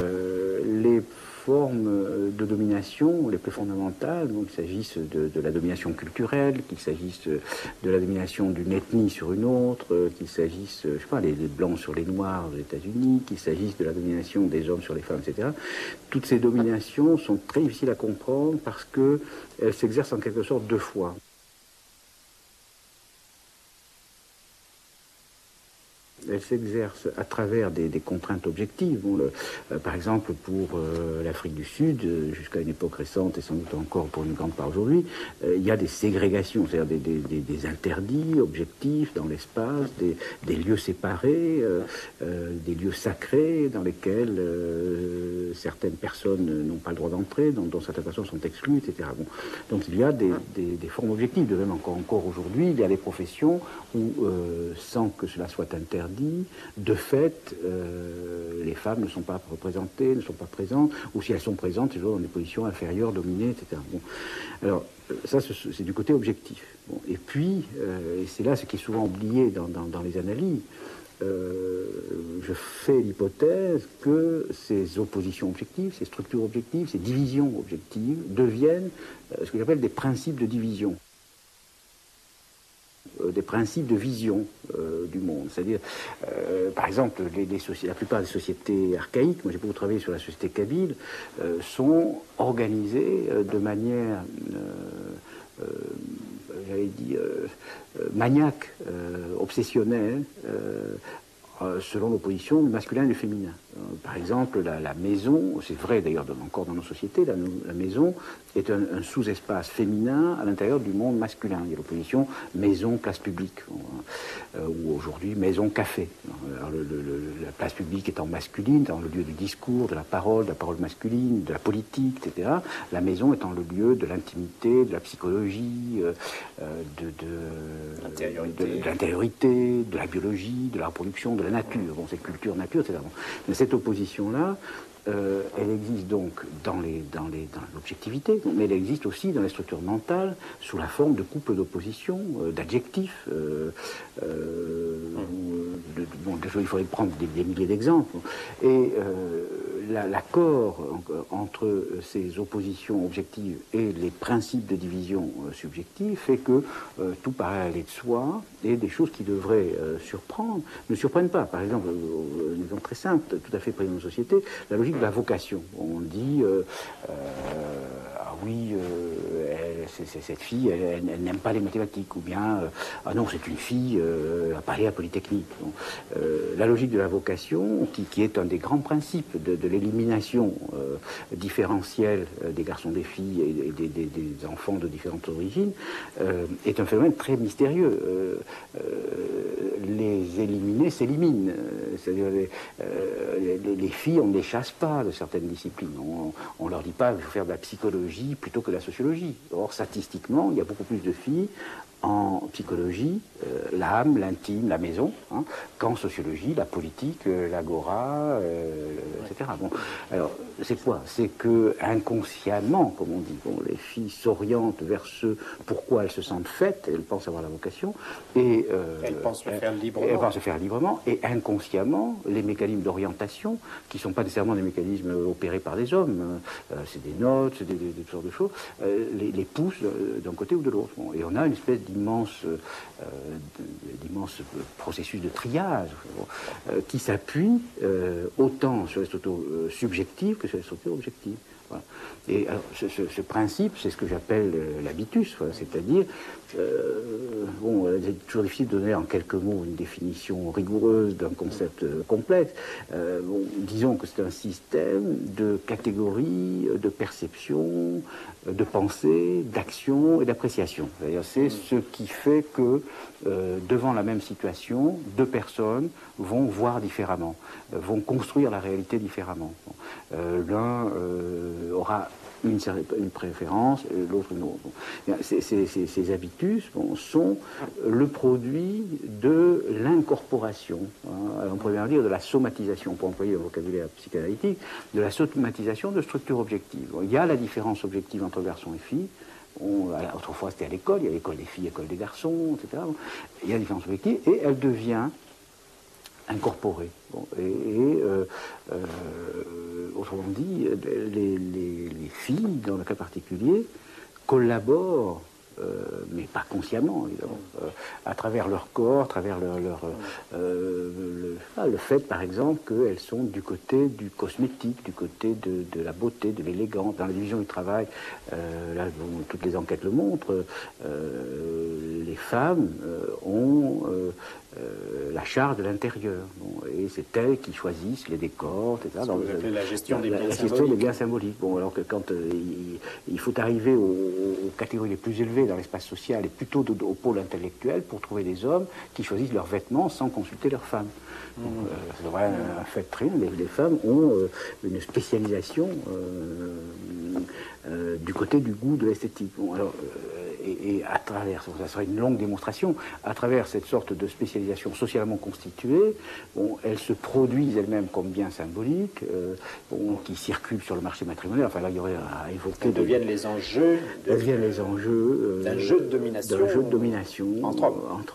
Les formes de domination les plus fondamentales, donc qu'il s'agisse de la domination culturelle, qu'il s'agisse de la domination d'une ethnie sur une autre, qu'il s'agisse, je sais pas, les blancs sur les noirs aux États-Unis, qu'il s'agisse de la domination des hommes sur les femmes, etc. Toutes ces dominations sont très difficiles à comprendre parce qu'elles s'exercent en quelque sorte deux fois. Elle s'exerce à travers des contraintes objectives. Bon, par exemple, pour l'Afrique du Sud, jusqu'à une époque récente et sans doute encore pour une grande part aujourd'hui, il y a des ségrégations, c'est-à-dire des interdits objectifs dans l'espace, des lieux séparés, des lieux sacrés dans lesquels certaines personnes n'ont pas le droit d'entrer, dont certaines personnes sont exclues, etc. Bon. Donc il y a des formes objectives. De même, encore aujourd'hui, il y a des professions où, sans que cela soit interdit, de fait, les femmes ne sont pas représentées, ne sont pas présentes, ou si elles sont présentes, c'est toujours dans des positions inférieures, dominées, etc. Bon. Alors, ça, c'est du côté objectif. Bon. Et puis, et c'est là ce qui est souvent oublié dans les analyses, je fais l'hypothèse que ces oppositions objectives, ces structures objectives, ces divisions objectives deviennent ce que j'appelle des principes de division. Des principes de vision du monde. C'est-à-dire, par exemple, la plupart des sociétés archaïques, moi j'ai beaucoup travaillé sur la société kabyle, sont organisées de manière, j'allais dire, maniaque, obsessionnelle, selon l'opposition masculin et du féminin. Par exemple, la maison, c'est vrai d'ailleurs encore dans nos sociétés, la maison est un sous-espace féminin à l'intérieur du monde masculin. Il y a l'opposition maison, place publique, ou aujourd'hui maison, café. Alors, la place publique étant masculine, étant le lieu du discours, de la parole masculine, de la politique, etc. La maison étant le lieu de l'intimité, de la psychologie, de l'intériorité, de la biologie, de la reproduction, de la nature. Bon, c'est culture, nature, etc. Bon. Mais cette opposition-là, elle existe donc dans l'objectivité, mais elle existe aussi dans les structures mentales sous la forme de couples d'opposition, d'adjectifs. Il faudrait prendre des milliers d'exemples. Et l'accord entre ces oppositions objectives et les principes de division subjective fait que tout paraît aller de soi et des choses qui devraient surprendre ne surprennent pas. Par exemple, un exemple très simple, tout à fait présent dans nos sociétés, la logique de la vocation. On dit ah oui, cette fille, elle n'aime pas les mathématiques, ou bien ah non, c'est une fille, elle va pas aller à Polytechnique. Donc, la logique de la vocation, qui est un des grands principes de l'élimination différentielle des garçons, des filles et des enfants de différentes origines, est un phénomène très mystérieux. Les éliminés s'éliminent. C'est-à-dire les filles, on ne les chasse pas de certaines disciplines. On ne leur dit pas qu'il faut faire de la psychologie plutôt que de la sociologie. Or, statistiquement, il y a beaucoup plus de filles en psychologie, l'âme, l'intime, la maison, hein, qu'en sociologie, la politique, l'agora, etc. Bon, alors, c'est quoi? C'est que inconsciemment, comme on dit, bon, les filles s'orientent vers ce pourquoi elles se sentent faites, elles pensent avoir la vocation, et elles pensent le faire librement. Elles pensent le faire librement, et inconsciemment, les mécanismes d'orientation, qui ne sont pas nécessairement des mécanismes opérés par des hommes, c'est des notes, c'est des sortes de choses, les poussent d'un côté ou de l'autre. Bon, et on a une espèce d'immense processus de triage qui s'appuie autant sur les structures subjectives que sur les structures objectives. Voilà. Et alors, ce principe, c'est ce que j'appelle l'habitus, voilà, c'est-à-dire, bon, c'est toujours difficile de donner en quelques mots une définition rigoureuse d'un concept complexe. Bon, disons que c'est un système de catégories, de perception, de pensée, d'action et d'appréciation. C'est-à-dire, c'est ce qui fait que, devant la même situation, deux personnes vont voir différemment, vont construire la réalité différemment. Bon. L'un aura une préférence, l'autre une autre. Bon. Ces habitus sont le produit de l'incorporation, hein, on pourrait bien dire de la somatisation, pour employer un vocabulaire psychanalytique, de la somatisation de structures objectives. Bon, il y a la différence objective entre garçons et filles. Autrefois, c'était à l'école, il y a l'école des filles, l'école des garçons, etc. Bon, il y a la différence objective, et elle devient incorporé. Bon, autrement dit, les filles, dans le cas particulier, collaborent, mais pas consciemment, évidemment, à travers leur corps, à travers le fait, par exemple, qu'elles sont du côté du cosmétique, du côté de la beauté, de l'élégance. Dans la division du travail, là, toutes les enquêtes le montrent, les femmes ont la charge de l'intérieur. Bon, et c'est elles qui choisissent les décors, etc. Vous appelez la gestion des biens symboliques. La gestion des biens symboliques. Bon, alors que quand il faut arriver aux catégories les plus élevées dans l'espace social et plutôt au pôle intellectuel pour trouver des hommes qui choisissent leurs vêtements sans consulter leurs femmes. C'est vrai, un fait très bien. Les femmes ont une spécialisation du côté du goût, de l'esthétique. Bon, alors, et à travers, ça serait une longue démonstration, à travers cette sorte de spécialisation socialement constituée, bon, elles se produisent elles-mêmes comme biens symboliques, qui circulent sur le marché matrimonial. Enfin là, il y aurait à évoquer... Elles deviennent les enjeux... Elles deviennent les enjeux... d'un jeu de domination... D'un jeu de domination entre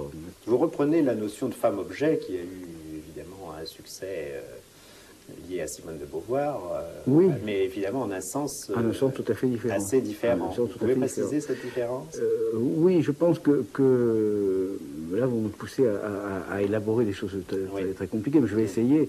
hommes. Vous reprenez la notion de femme-objet qui a eu évidemment un succès... lié à Simone de Beauvoir, oui. Mais évidemment en un sens tout à fait différent. Assez différent. Vous pouvez préciser cette différence? Oui, je pense que là, vous me poussez à élaborer des choses très compliquées, mais je vais essayer.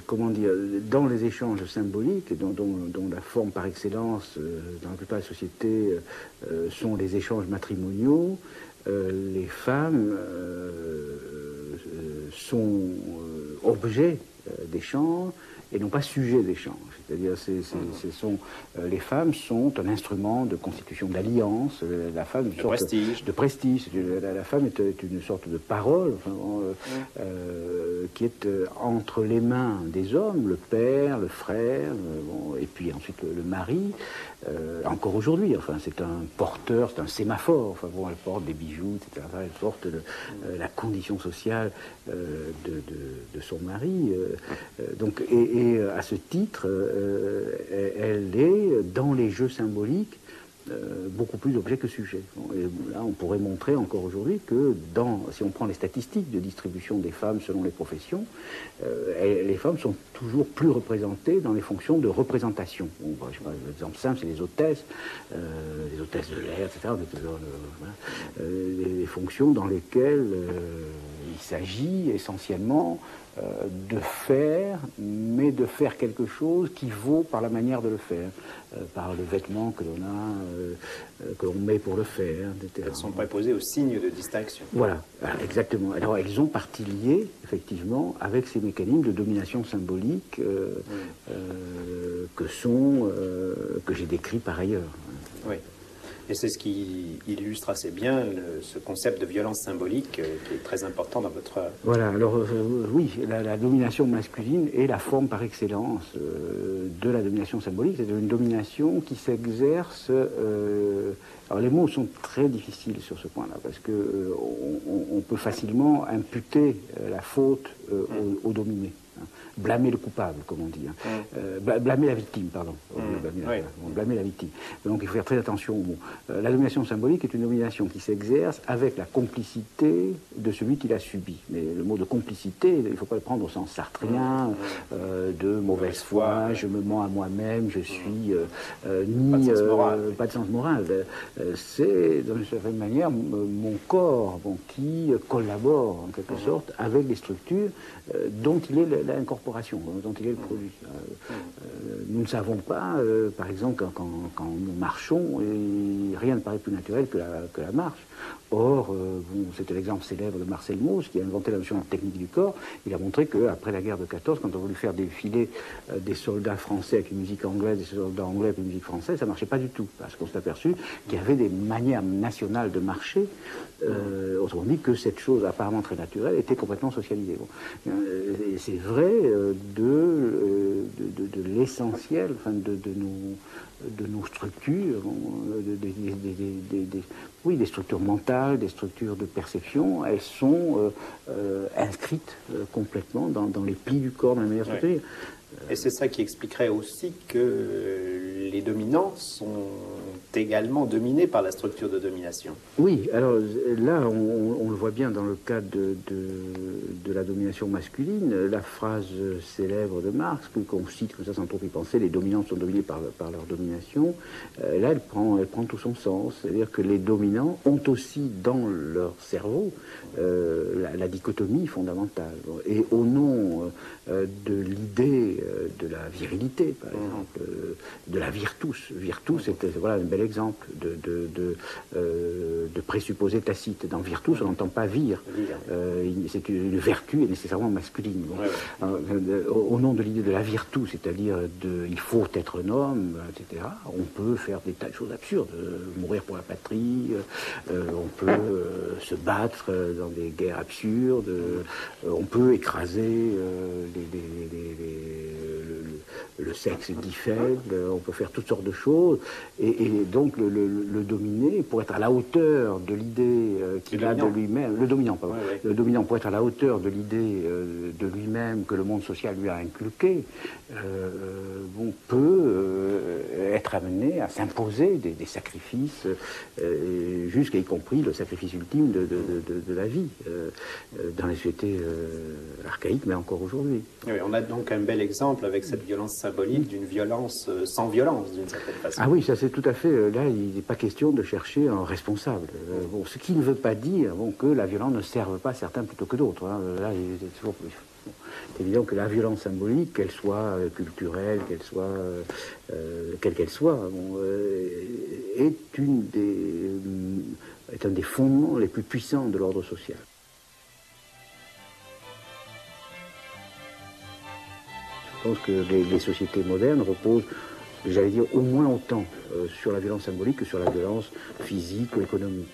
Comment dire, dans les échanges symboliques, dont la forme par excellence, dans la plupart des sociétés, sont les échanges matrimoniaux, les femmes sont objets d'échange et non pas sujets d'échange. C'est-à-dire, les femmes sont un instrument de constitution d'alliance. La femme est une sorte de prestige. La femme est une sorte de parole qui est entre les mains des hommes, le père, le frère, et puis ensuite le mari. Encore aujourd'hui, enfin, c'est un porteur, c'est un sémaphore. Enfin, bon, elle porte des bijoux, etc. Elle porte la condition sociale de son mari. Donc, et à ce titre, elle est dans les jeux symboliques beaucoup plus objet que sujet. Et là, on pourrait montrer encore aujourd'hui que si on prend les statistiques de distribution des femmes selon les professions, les femmes sont toujours plus représentées dans les fonctions de représentation. Bon, l'exemple simple, c'est les hôtesses de l'air, etc. Les fonctions dans lesquelles il s'agit essentiellement de faire, mais de faire quelque chose qui vaut par la manière de le faire, par le vêtement que l'on a, que l'on met pour le faire, etc. Elles sont préposées aux signes de distinction. Voilà, exactement. Alors elles ont partie liée, effectivement, avec ces mécanismes de domination symbolique que j'ai décrits par ailleurs. Oui. Et c'est ce qui illustre assez bien ce concept de violence symbolique qui est très important dans votre... Voilà, alors oui, la domination masculine est la forme par excellence de la domination symbolique. C'est une domination qui s'exerce... alors les mots sont très difficiles sur ce point-là, parce que on peut facilement imputer la faute au dominé. Blâmer le coupable, comme on dit. Blâmer la victime, pardon. Blâmer la victime. Donc il faut faire très attention aux mots. La domination symbolique est une domination qui s'exerce avec la complicité de celui qui l'a subi. Mais le mot de complicité, il ne faut pas le prendre au sens sartrien, de mauvaise foi, je me mens à moi-même, je suis pas de sens moral. C'est, d'une certaine manière, mon corps qui collabore, en quelque sorte, avec les structures dont il est l'incorporation, dont il est le produit. Nous ne savons pas, par exemple, quand nous marchons, rien ne paraît plus naturel que la marche. Or, c'était l'exemple célèbre de Marcel Mauss, qui a inventé la notion de technique du corps. Il a montré qu'après la guerre de 14, quand on a voulu faire défiler des soldats français avec une musique anglaise, des soldats anglais avec une musique française, ça ne marchait pas du tout, parce qu'on s'est aperçu qu'il y avait des manières nationales de marcher, autrement dit que cette chose apparemment très naturelle était complètement socialisée. Bon. Et c'est vrai de l'essentiel, enfin, de nos structures, des structures mentales, des structures de perception, elles sont inscrites complètement dans les plis du corps de la manière structurée. Et c'est ça qui expliquerait aussi que les dominants sont également dominé par la structure de domination. Oui, alors là, on le voit bien dans le cas de la domination masculine. La phrase célèbre de Marx, qu'on cite comme ça sans trop y penser, les dominants sont dominés par leur domination, là, elle prend tout son sens. C'est-à-dire que les dominants ont aussi dans leur cerveau la dichotomie fondamentale. Et au nom de l'idée de la virilité, par exemple, de la virtus. Virtus, c'était voilà, un bel exemple de présupposé tacite. Dans virtus, on n'entend pas vir. C'est une vertu est nécessairement masculine. Bon. Au nom de l'idée de la virtus, c'est-à-dire il faut être un homme, etc., on peut faire des tas de choses absurdes. Mourir pour la patrie, on peut se battre dans des guerres absurdes, on peut écraser le sexe dit faible, on peut faire toutes sortes de choses, et donc le dominé, pour être à la hauteur de l'idée qu'il a de lui-même, le dominant, pardon, le dominant, pour être à la hauteur de l'idée de lui-même que le monde social lui a inculqué, on peut être amené à s'imposer des sacrifices, jusqu'à y compris le sacrifice ultime de la vie, dans les sociétés archaïques, mais encore aujourd'hui. Oui, on a donc un bel exemple avec cette violence symbolique d'une violence sans violence, d'une certaine façon. Ah oui, ça c'est tout à fait... Là, il n'est pas question de chercher un responsable. Bon, ce qui ne veut pas dire que la violence ne serve pas certains plutôt que d'autres. Hein. Là, c'est évident que la violence symbolique, qu'elle soit culturelle, qu'elle soit... quelle qu'elle soit, est un des fondements les plus puissants de l'ordre social. Je pense que les sociétés modernes reposent, j'allais dire, au moins autant sur la violence symbolique que sur la violence physique ou économique.